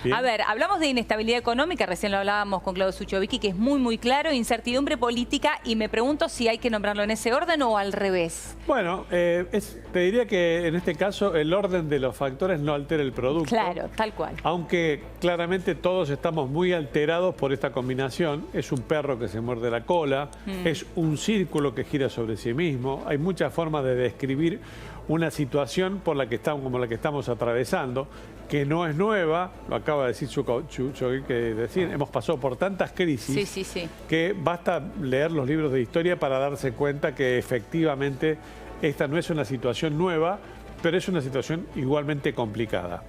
Bien. A ver, hablamos de inestabilidad económica, recién lo hablábamos con Claudio Suchovicki, que es muy claro, incertidumbre política, y me pregunto si hay que nombrarlo en ese orden o al revés. Bueno, te diría que en este caso el orden de los factores no altera el producto. Claro, tal cual. Aunque claramente todos estamos muy alterados por esta combinación. Es un perro que se muerde la cola, es un círculo que gira sobre sí mismo. Hay muchas formas de describir una situación como la que estamos atravesando, que no es nueva, lo acaba de decir hemos pasado por tantas crisis que basta leer los libros de historia para darse cuenta que efectivamente esta no es una situación nueva, pero es una situación igualmente complicada.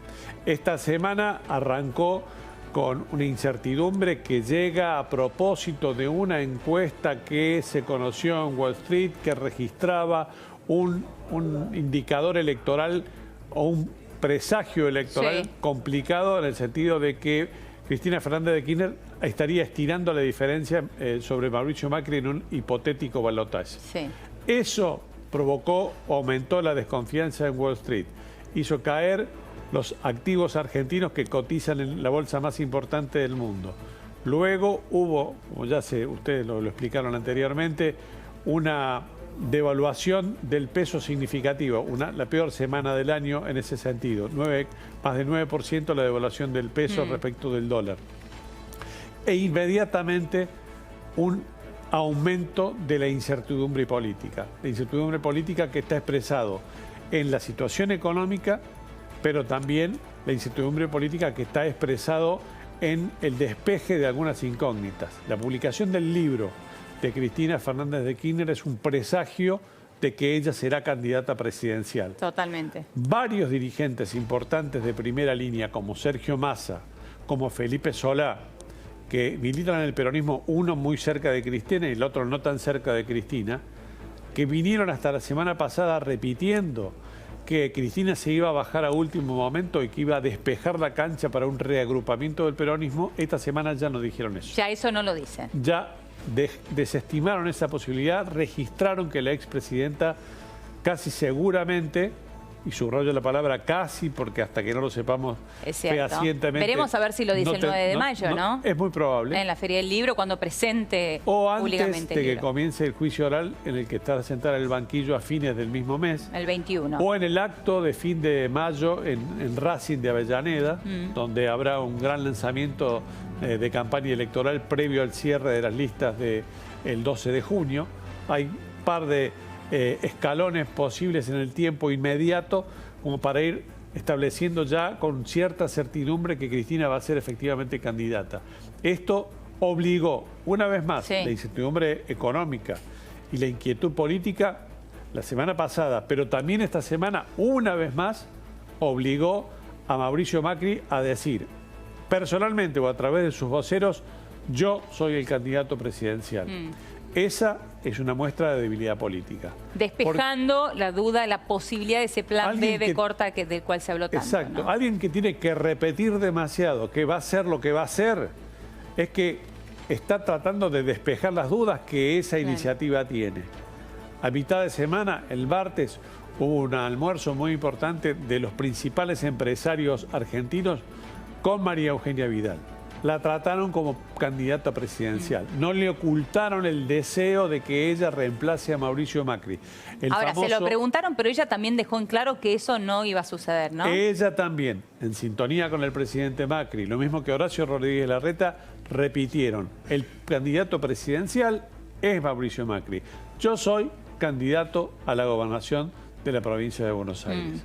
Esta semana arrancó con una incertidumbre que llega a propósito de una encuesta que se conoció en Wall Street, que registraba un indicador electoral o un presagio electoral complicado, en el sentido de que Cristina Fernández de Kirchner estaría estirando la diferencia sobre Mauricio Macri en un hipotético balotaje. Eso provocó, aumentó la desconfianza en Wall Street, hizo caer los activos argentinos que cotizan en la bolsa más importante del mundo. Luego hubo, como ya ustedes lo explicaron anteriormente, una devaluación del peso significativa, la peor semana del año en ese sentido, más de 9% la devaluación del peso respecto del dólar. E inmediatamente un aumento de la incertidumbre política. La incertidumbre política que está expresado en la situación económica, pero también la incertidumbre política que está expresado en el despeje de algunas incógnitas. La publicación del libro de Cristina Fernández de Kirchner es un presagio de que ella será candidata presidencial. Totalmente. Varios dirigentes importantes de primera línea, como Sergio Massa, como Felipe Solá, que militan en el peronismo, uno muy cerca de Cristina y el otro no tan cerca de Cristina, que vinieron hasta la semana pasada repitiendo que Cristina se iba a bajar a último momento y que iba a despejar la cancha para un reagrupamiento del peronismo, esta semana ya no dijeron eso. Ya eso no lo dicen. Ya desestimaron esa posibilidad, registraron que la expresidenta casi seguramente, y subrayo la palabra casi porque hasta que no lo sepamos fehacientemente... Veremos a ver si lo dice el 9 de mayo, ¿no? Es muy probable. En la Feria del Libro, cuando presente o antes públicamente de el libro. Que comience el juicio oral en el que está sentada en el banquillo a fines del mismo mes. El 21. O en el acto de fin de mayo en Racing de Avellaneda, donde habrá un gran lanzamiento de campaña electoral previo al cierre de las listas del 12 de junio. Hay un par de escalones posibles en el tiempo inmediato como para ir estableciendo ya con cierta certidumbre que Cristina va a ser efectivamente candidata. Esto obligó, una vez más, la incertidumbre económica y la inquietud política la semana pasada, pero también esta semana, una vez más, obligó a Mauricio Macri a decir, personalmente o a través de sus voceros, yo soy el candidato presidencial. Esa es una muestra de debilidad política. Despejando la duda, la posibilidad de ese plan B de corta del cual se habló tanto. Exacto. ¿No? Alguien que tiene que repetir demasiado que va a ser lo que va a hacer, es que está tratando de despejar las dudas que esa iniciativa tiene. A mitad de semana, el martes, hubo un almuerzo muy importante de los principales empresarios argentinos con María Eugenia Vidal. La trataron como candidata presidencial. No le ocultaron el deseo de que ella reemplace a Mauricio Macri. Ahora, se lo preguntaron, pero ella también dejó en claro que eso no iba a suceder, ¿no? Ella también, en sintonía con el presidente Macri, lo mismo que Horacio Rodríguez Larreta, repitieron, el candidato presidencial es Mauricio Macri. Yo soy candidato a la gobernación de la provincia de Buenos Aires.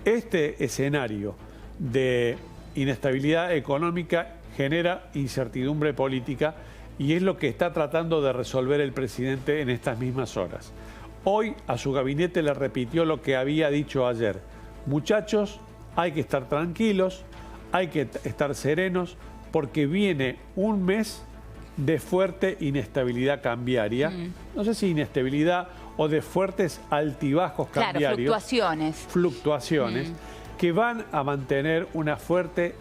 Este escenario de inestabilidad económica genera incertidumbre política y es lo que está tratando de resolver el presidente en estas mismas horas. Hoy a su gabinete le repitió lo que había dicho ayer. Muchachos, hay que estar tranquilos, hay que estar serenos, porque viene un mes de fuerte inestabilidad cambiaria. No sé si inestabilidad o de fuertes altibajos cambiarios. Claro, fluctuaciones que van a mantener una fuerte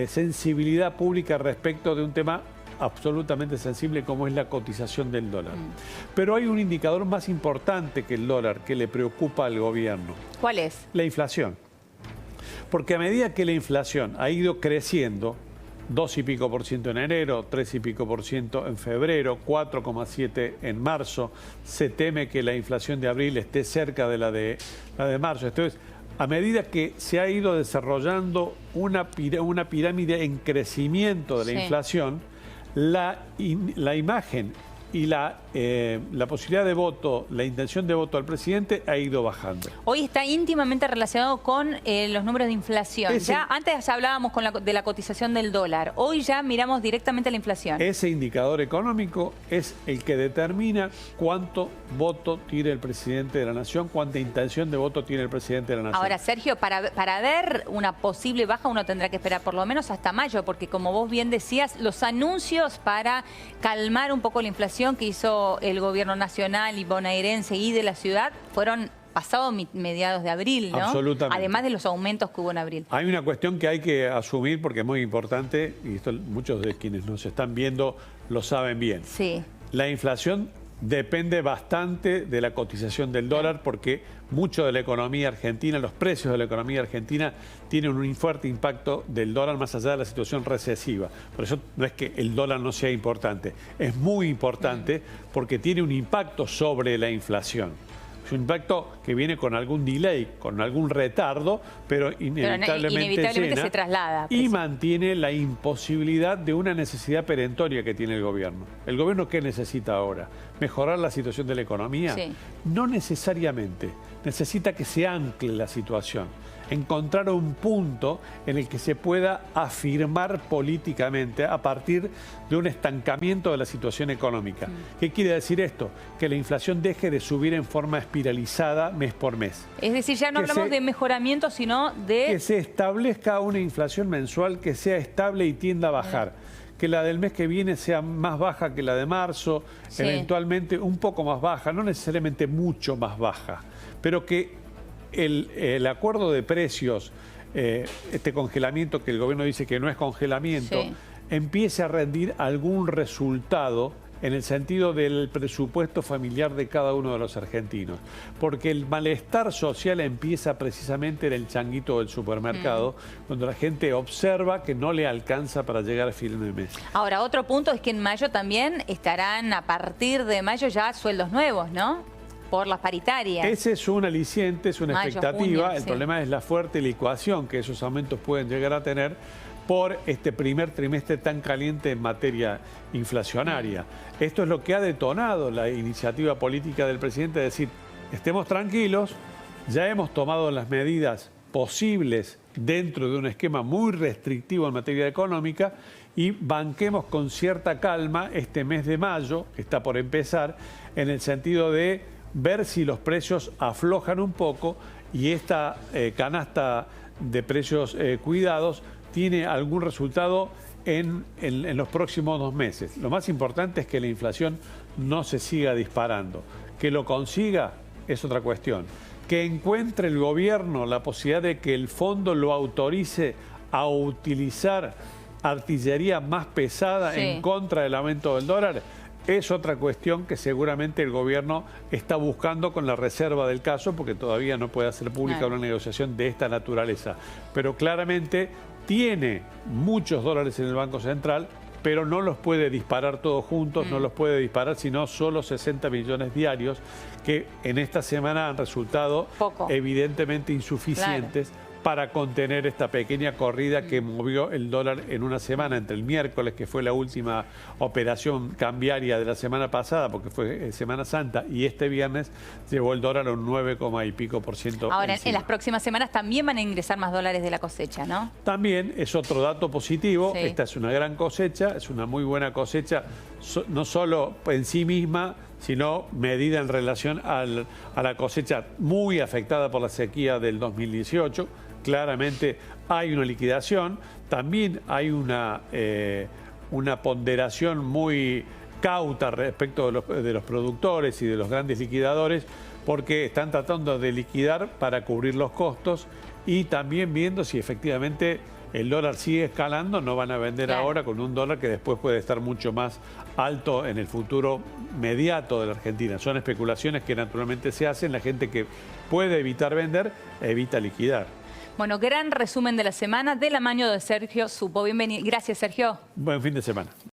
sensibilidad pública respecto de un tema absolutamente sensible como es la cotización del dólar. Pero hay un indicador más importante que el dólar que le preocupa al gobierno. ¿Cuál es? La inflación. Porque a medida que la inflación ha ido creciendo, 2 y pico por ciento en enero, 3 y pico por ciento en febrero, 4,7 en marzo, se teme que la inflación de abril esté cerca de la de marzo. Entonces, a medida que se ha ido desarrollando una pirámide en crecimiento de la inflación, la imagen y la posibilidad de voto, la intención de voto al presidente ha ido bajando. Hoy está íntimamente relacionado con los números de inflación. Antes ya hablábamos de la cotización del dólar. Hoy ya miramos directamente la inflación. Ese indicador económico es el que determina cuánto voto tiene el presidente de la nación, cuánta intención de voto tiene el presidente de la nación. Ahora, Sergio, para ver una posible baja uno tendrá que esperar por lo menos hasta mayo, porque como vos bien decías, los anuncios para calmar un poco la inflación que hizo el gobierno nacional y bonaerense y de la ciudad fueron pasados mediados de abril, ¿no? Absolutamente. Además de los aumentos que hubo en abril. Hay una cuestión que hay que asumir porque es muy importante, y esto muchos de quienes nos están viendo lo saben bien. Sí. La inflación depende bastante de la cotización del dólar porque mucho de la economía argentina, los precios de la economía argentina tienen un fuerte impacto del dólar más allá de la situación recesiva. Por eso no es que el dólar no sea importante, es muy importante porque tiene un impacto sobre la inflación. Es un impacto que viene con algún delay, con algún retardo, pero inevitablemente se traslada. Y mantiene la imposibilidad de una necesidad perentoria que tiene el gobierno. ¿El gobierno qué necesita ahora? ¿Mejorar la situación de la economía? Sí. No necesariamente. Necesita que se ancle la situación. Encontrar un punto en el que se pueda afirmar políticamente a partir de un estancamiento de la situación económica. ¿Qué quiere decir esto? Que la inflación deje de subir en forma espiralizada mes por mes. Es decir, ya no hablamos de mejoramiento, sino de... Que se establezca una inflación mensual que sea estable y tienda a bajar. Que la del mes que viene sea más baja que la de marzo, eventualmente un poco más baja, no necesariamente mucho más baja, pero que el acuerdo de precios, este congelamiento que el gobierno dice que no es congelamiento, empiece a rendir algún resultado en el sentido del presupuesto familiar de cada uno de los argentinos. Porque el malestar social empieza precisamente en el changuito del supermercado, cuando la gente observa que no le alcanza para llegar a fin de mes. Ahora, otro punto es que en mayo también estarán, a partir de mayo, ya sueldos nuevos, ¿no? Por las paritarias. Ese es un aliciente, es una expectativa. El problema es la fuerte licuación que esos aumentos pueden llegar a tener por este primer trimestre tan caliente en materia inflacionaria. Esto es lo que ha detonado la iniciativa política del presidente de decir, estemos tranquilos, ya hemos tomado las medidas posibles dentro de un esquema muy restrictivo en materia económica y banquemos con cierta calma este mes de mayo, que está por empezar, en el sentido de ver si los precios aflojan un poco y esta canasta de precios cuidados tiene algún resultado en los próximos 2 meses. Lo más importante es que la inflación no se siga disparando. Que lo consiga es otra cuestión. Que encuentre el gobierno la posibilidad de que el fondo lo autorice a utilizar artillería más pesada en contra del aumento del dólar es otra cuestión que seguramente el gobierno está buscando con la reserva del caso porque todavía no puede hacer pública una negociación de esta naturaleza. Pero claramente tiene muchos dólares en el Banco Central, pero no los puede disparar todos juntos, no los puede disparar sino solo 60 millones diarios, que en esta semana han resultado evidentemente insuficientes para contener esta pequeña corrida que movió el dólar en una semana, entre el miércoles, que fue la última operación cambiaria de la semana pasada, porque fue Semana Santa, y este viernes llevó el dólar a un 9, y pico por ciento. Ahora, en las próximas semanas también van a ingresar más dólares de la cosecha, ¿no? También es otro dato positivo. Esta es una gran cosecha, es una muy buena cosecha, no solo en sí misma, sino medida en relación a la cosecha muy afectada por la sequía del 2018. Claramente hay una liquidación, también hay una ponderación muy cauta respecto de los productores y de los grandes liquidadores, porque están tratando de liquidar para cubrir los costos y también viendo si efectivamente el dólar sigue escalando, no van a vender ahora con un dólar que después puede estar mucho más alto en el futuro inmediato de la Argentina. Son especulaciones que naturalmente se hacen, la gente que puede evitar vender, evita liquidar. Bueno, gran resumen de la semana de la mano de Sergio Supo. Bienvenido. Gracias, Sergio. Buen fin de semana.